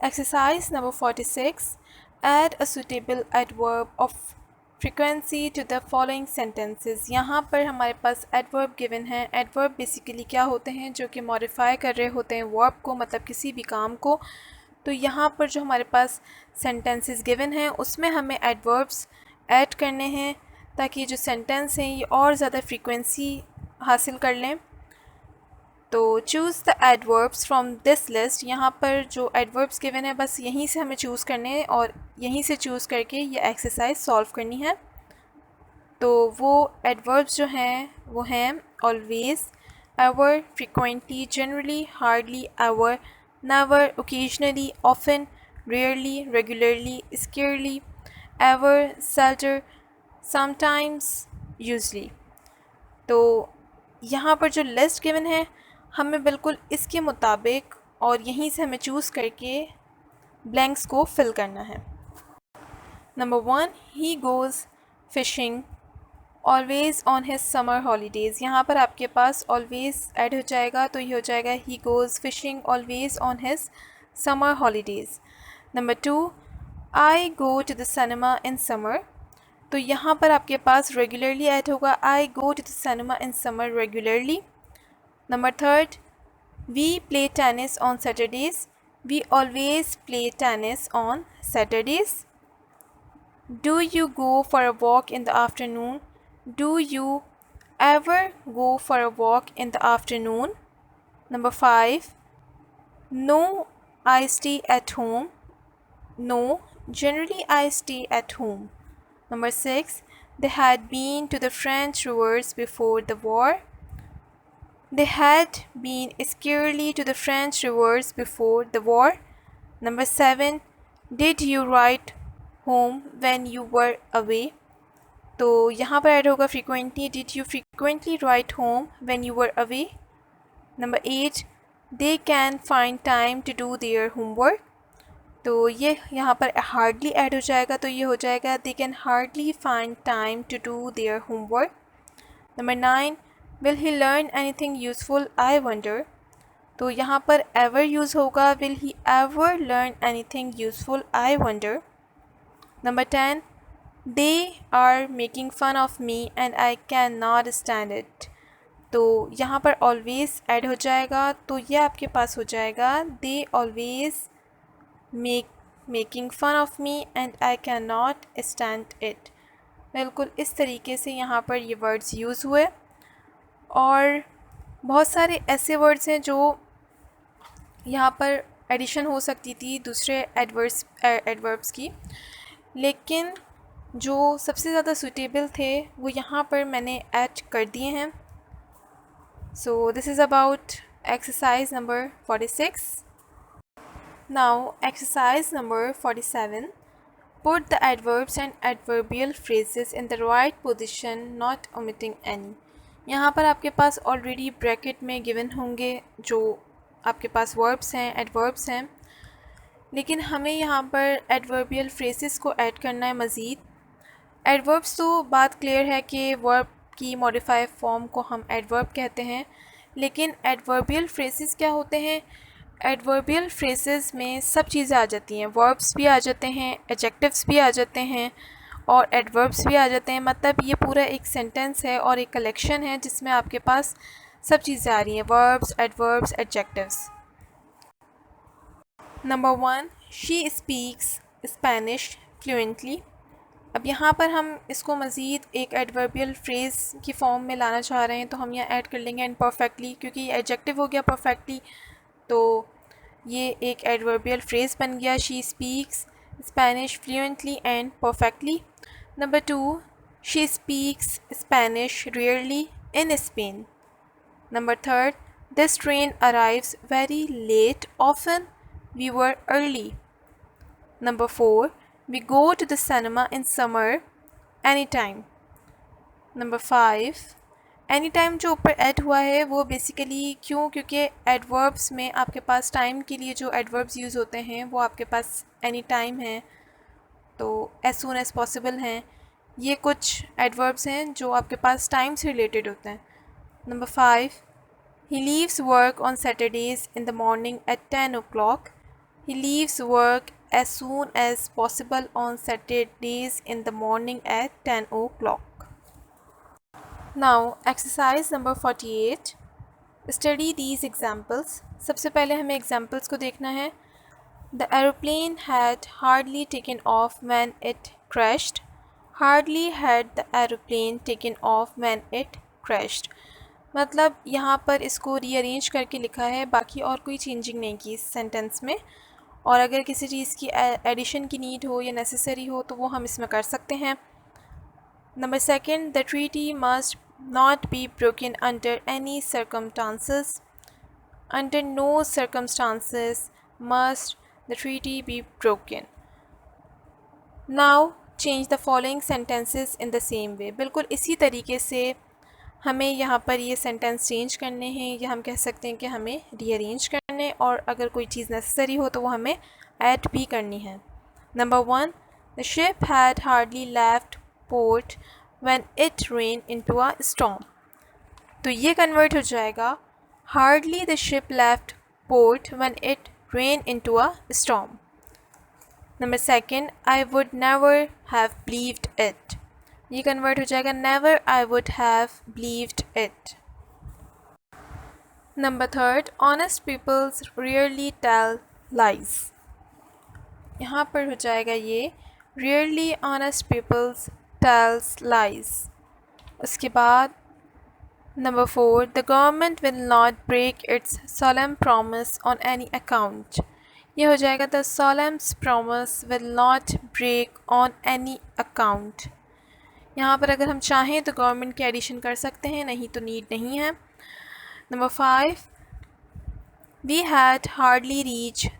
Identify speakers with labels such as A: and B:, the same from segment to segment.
A: Exercise number 46. Add a suitable adverb of frequency to the following sentences. यहाँ पर हमारे पास adverb given है. Adverb basically क्या होते हैं, जो कि modify कर रहे होते हैं verb को, मतलब किसी भी काम को. तो यहाँ पर जो हमारे पास sentences given हैं उसमें हमें adverbs add करने हैं ताकि जो sentence हैं ये और ज़्यादा frequency हासिल कर लें. तो choose the adverbs from this list. यहाँ पर जो एडवर्ब्स गिवन है बस यहीं से हमें चूज़ करने हैं और यहीं से चूज़ करके ये एक्सरसाइज सॉल्व करनी है. तो वो एडवर्ब्स जो हैं वो हैं always, ever, frequently, generally, hardly, ever, never, occasionally, often, rarely, regularly, scarcely, ever, seldom, sometimes, usually. तो यहाँ पर जो लिस्ट गिवन है हमें बिल्कुल इसके मुताबिक और यहीं से हमें चूज़ करके ब्लैंक्स को फिल करना है. Number 1, he goes fishing always on his summer holidays. यहाँ पर आपके पास ऑलवेज़ ऐड हो जाएगा तो ये हो जाएगा he goes fishing always on his summer holidays. Number 2, I go to the cinema in summer. तो यहाँ पर आपके पास रेगुलरली ऐड होगा, I go to the cinema in summer regularly. Number 3, we play tennis on Saturdays. We always play tennis on Saturdays. Do you go for a walk in the afternoon? Do you ever go for a walk in the afternoon? Number 5, no, I stay at home. No, generally I stay at home. Number 6, they had been to the French rivers before the war. They had been scarcely to the French rivers before the war. Number 7, did you write home when you were away? तो यहाँ पर add होगा frequently. Did you frequently write home when you were away? Number 8, they can find time to do their homework. तो ये यहाँ पर hardly add हो जाएगा तो ये हो जाएगा they can hardly find time to do their homework. Number 9, will he learn anything useful, I wonder. तो यहाँ पर ever यूज़ होगा, will he ever learn anything useful, I wonder. Number 10, they are making fun of me and I cannot stand it. तो यहाँ पर always add हो जाएगा तो ये आपके पास हो जाएगा they always making fun of me and I cannot stand it. बिल्कुल इस तरीके से यहाँ पर ये वर्ड्स यूज़ हुए. और बहुत सारे ऐसे वर्ड्स हैं जो यहाँ पर एडिशन हो सकती थी दूसरे एडवर्ब्स की, लेकिन जो सबसे ज़्यादा सूटेबल थे वो यहाँ पर मैंने ऐड कर दिए हैं. So this is about exercise number 46. Now exercise number 47. Put the adverbs and adverbial phrases in the right position, not omitting any. यहाँ पर आपके पास ऑलरेडी ब्रैकेट में गिवन होंगे जो आपके पास वर्ब्स हैं, एडवर्ब्स हैं, लेकिन हमें यहाँ पर एडवर्बियल फ्रेसेस को ऐड करना है मज़ीद. एडवर्ब्स तो बात क्लियर है कि वर्ब की मॉडिफाई फॉर्म को हम एडवर्ब कहते हैं, लेकिन एडवर्बियल फ्रेसेस क्या होते हैं? एडवर्बियल फ्रेसेस में सब चीज़ें आ जाती हैं, वर्ब्स भी आ जाते हैं, एडजेक्टिव्स भी आ जाते हैं और एडवर्ब्स भी आ जाते हैं. मतलब ये पूरा एक सेंटेंस है और एक कलेक्शन है जिसमें आपके पास सब चीज़ें आ रही हैं, verbs, adverbs, adjectives. Number 1, she speaks Spanish fluently. अब यहाँ पर हम इसको मज़ीद एक एडवर्बियल फ्रेज़ की फॉर्म में लाना चाह रहे हैं तो हम यहाँ ऐड कर लेंगे एंड परफेक्टली, क्योंकि ये एडजेक्टिव हो गया परफेक्टली तो ये एक एडवर्बियल फ्रेज़ बन गया. She speaks Spanish fluently and perfectly. Number 2, she speaks Spanish rarely in Spain. Number 3, this train arrives very late, often we were early. Number 4, we go to the cinema in summer anytime. Number 5, anytime जो ऊपर add हुआ है वो basically क्योंकि adverbs में आपके पास time के लिए जो एडवर्ब्स यूज़ होते हैं वो आपके पास एनी टाइम है तो as soon as possible हैं. ये कुछ एडवर्ब्स हैं जो आपके पास टाइम से रिलेटेड होते हैं. Number 5, he leaves work on Saturdays in the morning at 10 o'clock. He leaves work as soon as possible on Saturdays in the morning at 10 o'clock. Now, exercise number 48. Study these examples. सबसे पहले हमें examples को देखना है. The aeroplane had hardly taken off when it crashed. Hardly had the aeroplane taken off when it crashed. मतलब यहाँ पर इसको रीअरेंज करके लिखा है, बाकी और कोई चेंजिंग नहीं की इस सेंटेंस में. और अगर किसी चीज़ की एडिशन की नीड हो या नेसेसरी हो तो वो हम इसमें कर सकते हैं. Number second, the treaty must not be broken under any circumstances. Under no circumstances must the treaty be broken. Now change the following sentences in the same way. बिल्कुल इसी तरीके से हमें यहाँ पर ये सेंटेंस चेंज करने हैं, या हम कह सकते हैं कि हमें रीअरेंज करने, और अगर कोई चीज़ नेसेसरी हो तो वो हमें ऐड भी करनी है. Number 1, the ship had hardly left port when it rained into a storm. तो ये कन्वर्ट हो जाएगा hardly the ship left port when it rained into a storm. Number 2, I would never have believed it. ये convert हो जाएगा never I would have believed it. Number 3, honest people rarely tell lies. यहाँ पर हो जाएगा ये rarely honest people tells lies. उसके बाद number 4, the government will not break its solemn promise on any account. ये हो जाएगा the solemn promise will not break on any account. यहाँ पर अगर हम चाहें तो गवर्नमेंट की एडिशन कर सकते हैं, नहीं तो नीड नहीं है. Number 5, we had hardly reached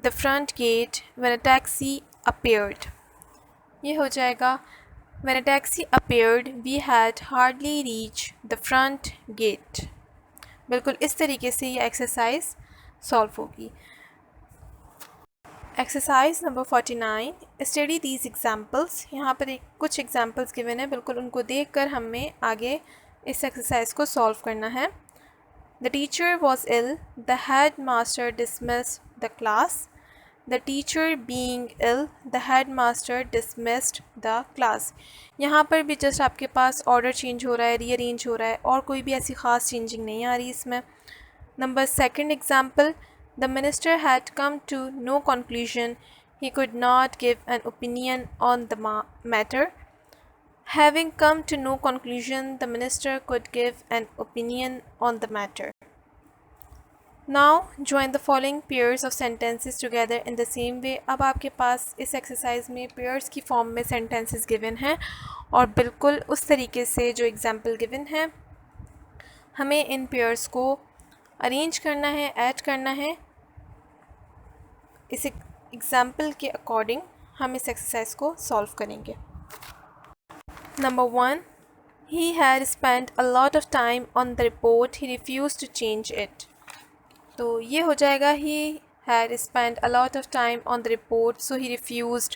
A: the front gate when a taxi appeared. ये हो जाएगा When a taxi appeared, we had hardly reached the front gate. बिल्कुल इस तरीके से ये एक्सरसाइज सॉल्व होगी. Exercise number 49. Study these examples. यहाँ पर कुछ एग्जाम्पल्स गिवन है, बिल्कुल उनको देखकर हमें आगे इस एक्सरसाइज को सॉल्व करना है. The teacher was ill. The headmaster dismissed the class. The teacher being ill, the headmaster dismissed the class. यहाँ पर भी जस्ट आपके पास ऑर्डर चेंज हो रहा है, रीअरेंज हो रहा है, और कोई भी ऐसी ख़ास चेंजिंग नहीं आ रही इसमें. Number 2 example, the minister had come to no conclusion. He could not give an opinion on the matter. Having come to no conclusion, the minister could give an opinion on the matter. Now join the following pairs of sentences together in the same way. अब आपके पास इस exercise में pairs की form में sentences given हैं, और बिल्कुल उस तरीके से जो एग्जाम्पल गिवन है हमें इन पेयर्स को अरेंज करना है, ऐड करना है. इस एग्जाम्पल के अकॉर्डिंग हम इस एक्सरसाइज को सॉल्व करेंगे. Number 1, he had spent a lot of time on the report. He refused to change it. तो ये हो जाएगा he had spent a lot of time on the report, so he refused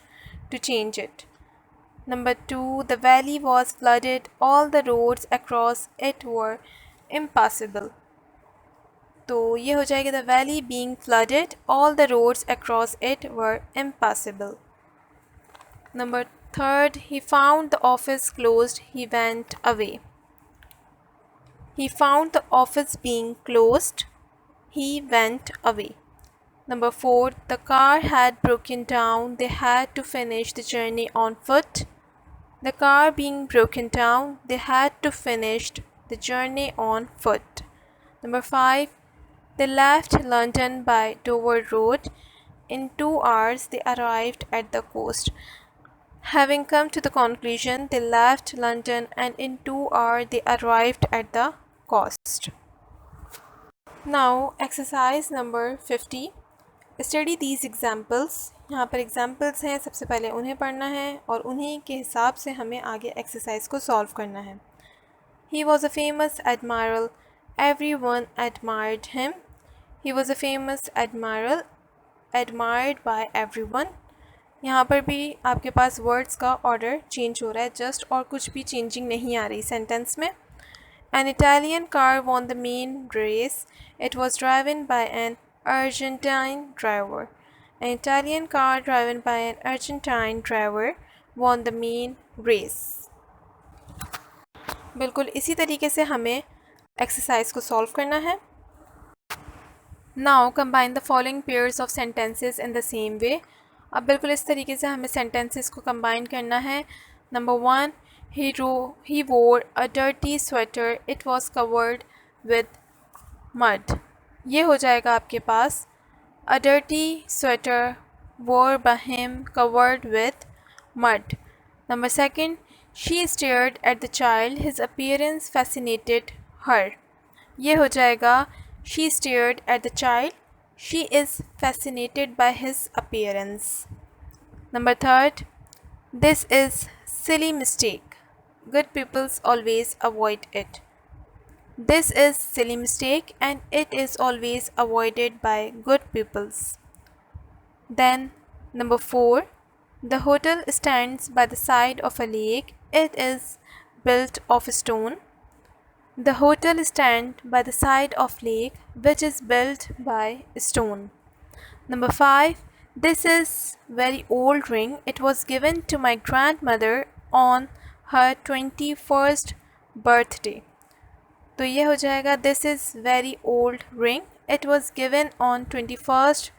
A: to change it. Number 2, the valley was flooded. All the roads across it were impassable. तो ये हो जाएगा the valley being flooded, all the roads across it were impassable. Number 3, he found the office closed. He went away. He found the office being closed. He went away. Number 4, the car had broken down. They had to finish the journey on foot. The car being broken down, they had to finish the journey on foot. Number 5, they left London by Dover Road. In 2 hours, they arrived at the coast. Having come to the conclusion, they left London, and in 2 hours, they arrived at the coast. Now exercise number 50. Study these examples. यहाँ पर examples हैं, सबसे पहले उन्हें पढ़ना है और उन्हीं के हिसाब से हमें आगे एक्सरसाइज को सॉल्व करना है. He was a famous admiral. Everyone admired him. He was a famous admiral, admired by everyone. यहाँ पर भी आपके पास वर्ड्स का ऑर्डर चेंज हो रहा है जस्ट, और कुछ भी चेंजिंग नहीं आ रही सेंटेंस में. An Italian car won the main race. It was driven by an Argentine driver. An Italian car driven by an Argentine driver won the main race. बिल्कुल इसी तरीके से हमें एक्सरसाइज को सॉल्व करना है. Now combine the following pairs of sentences in the same way. अब बिल्कुल इस तरीके से हमें sentences को combine करना है. Number 1, he wore a dirty sweater. It was covered with mud. ये हो जाएगा आपके पास a dirty sweater wore by him covered with mud. Number 2, she stared at the child. His appearance fascinated her. ये हो जाएगा she stared at the child. She is fascinated by his appearance. Number 3, this is silly mistake. Good people always avoid it. This is silly mistake and it is always avoided by good peoples. Then number 4, the hotel stands by the side of a lake. It is built of stone. The hotel stands by the side of lake which is built by stone. Number 5, this is very old ring. It was given to my grandmother on her 21st birthday. तो ये हो जाएगा this is very old ring. It was given on 21st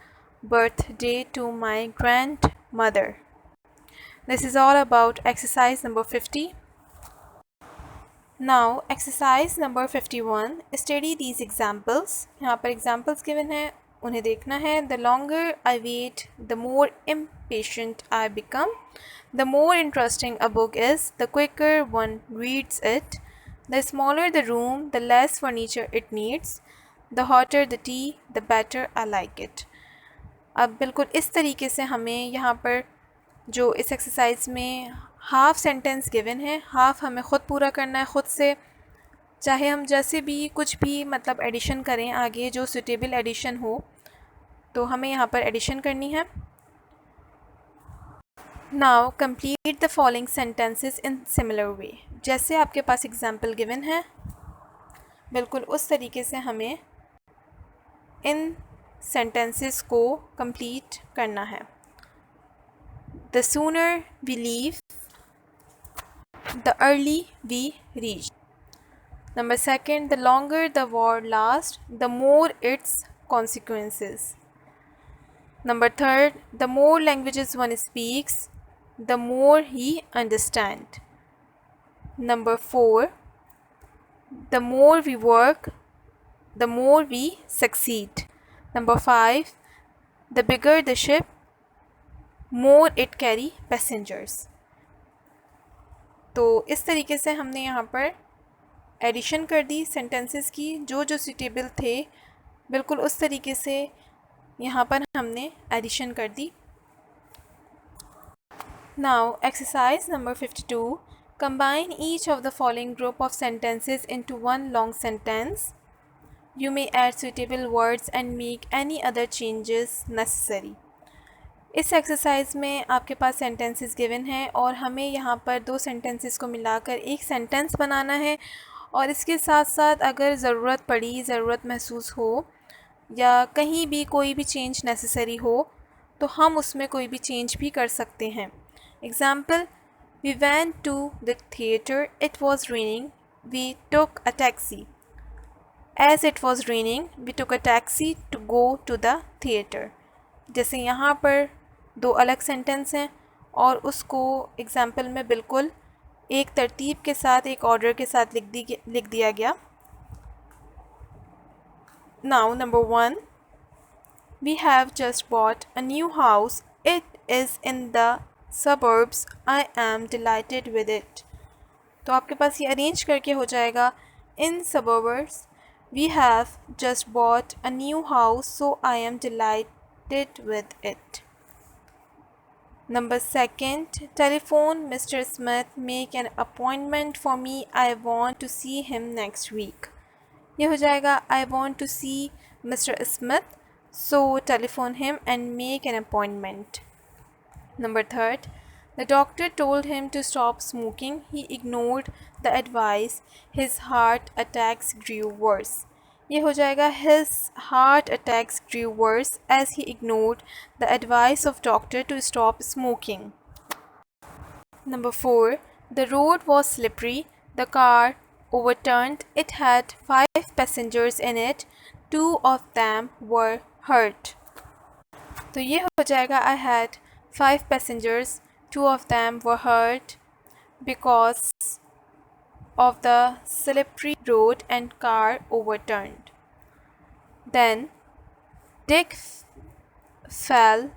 A: birthday to my grandmother. This is all about exercise number 50. Now exercise number 51. Study these examples. यहाँ पर examples given हैं, उन्हें देखना है. The longer I wait, the more impatient I become. The more interesting a book is, the quicker one reads it. The smaller the room, the less furniture it needs. The hotter the tea, the better I like it. अब बिल्कुल इस तरीके से हमें यहाँ पर जो इस एक्सरसाइज में हाफ सेंटेंस गिवन है, हाफ हमें ख़ुद पूरा करना है ख़ुद से. चाहे हम जैसे भी कुछ भी मतलब एडिशन करें आगे, जो सुटेबल एडिशन हो, तो हमें यहाँ पर एडिशन करनी है. Now complete the following sentences in similar way. जैसे आपके पास एग्जांपल गिवन है, बिल्कुल उस तरीके से हमें इन सेंटेंसेस को कंप्लीट करना है. The sooner we leave, the early we reach. Number 2, the longer the war lasts, the more its consequences. Number 3, the more languages one speaks, the more he understands. Number 4, the more we work, the more we succeed. Number 5, the bigger the ship, more it carry passengers. तो इस तरीके से हमने यहाँ पर addition कर दी sentences की, जो जो सूटेबल थे बिल्कुल उस तरीके से यहाँ पर हमने एडिशन कर दी. Now exercise number 52. Combine each of the following group of sentences into one long sentence. You may add suitable words and make any other changes necessary. इस एक्सरसाइज में आपके पास सेंटेंसेस गिवन हैं और हमें यहाँ पर दो सेंटेंसेस को मिलाकर एक सेंटेंस बनाना है. और इसके साथ साथ अगर ज़रूरत पड़ी, ज़रूरत महसूस हो या कहीं भी कोई भी चेंज नेसेसरी हो, तो हम उसमें कोई भी चेंज भी कर सकते हैं. Example, we went to the theatre. It was raining. We took a taxi. As it was raining, we took a taxi to go to the theatre. जैसे यहाँ पर दो अलग सेंटेंस हैं और उसको एग्ज़ाम्पल में बिल्कुल एक तरतीब के साथ, एक ऑर्डर के साथ लिख दिया गया. Now number 1, we have just bought a new house. It is in the suburbs. I am delighted with it. तो आपके पास ये अरेंज करके हो जाएगा. In suburbs, we have just bought a new house, so I am delighted with it. Number 2, telephone Mr. Smith, make an appointment for me. I want to see him next week. ये हो जाएगा I want to see Mr. Smith, so telephone him and make an appointment. Number 3, the doctor told him to stop smoking. He ignored the advice. His heart attacks grew worse. ये हो जाएगा his heart attacks grew worse as he ignored the advice of doctor to stop smoking. Number 4. The road was slippery. The car overturned. It had 5 passengers in it. 2 of them were hurt. तो ये हो जाएगा I had 5 passengers. 2 of them were hurt because of the slippery road and car overturned. Then Dick fell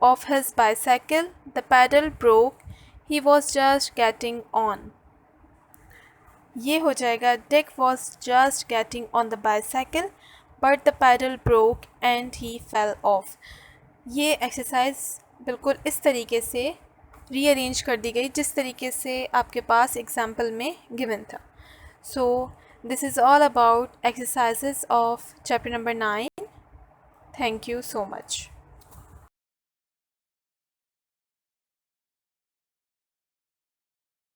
A: off his bicycle. The pedal broke. He was just getting on. ये हो जाएगा Dick was just getting on the bicycle but the pedal broke and he fell off. ये exercise बिल्कुल इस तरीके से rearrange कर दी गई जिस तरीके से आपके पास एग्जाम्पल में गिवन था. So this is all about exercises of chapter number 9. Thank you so much.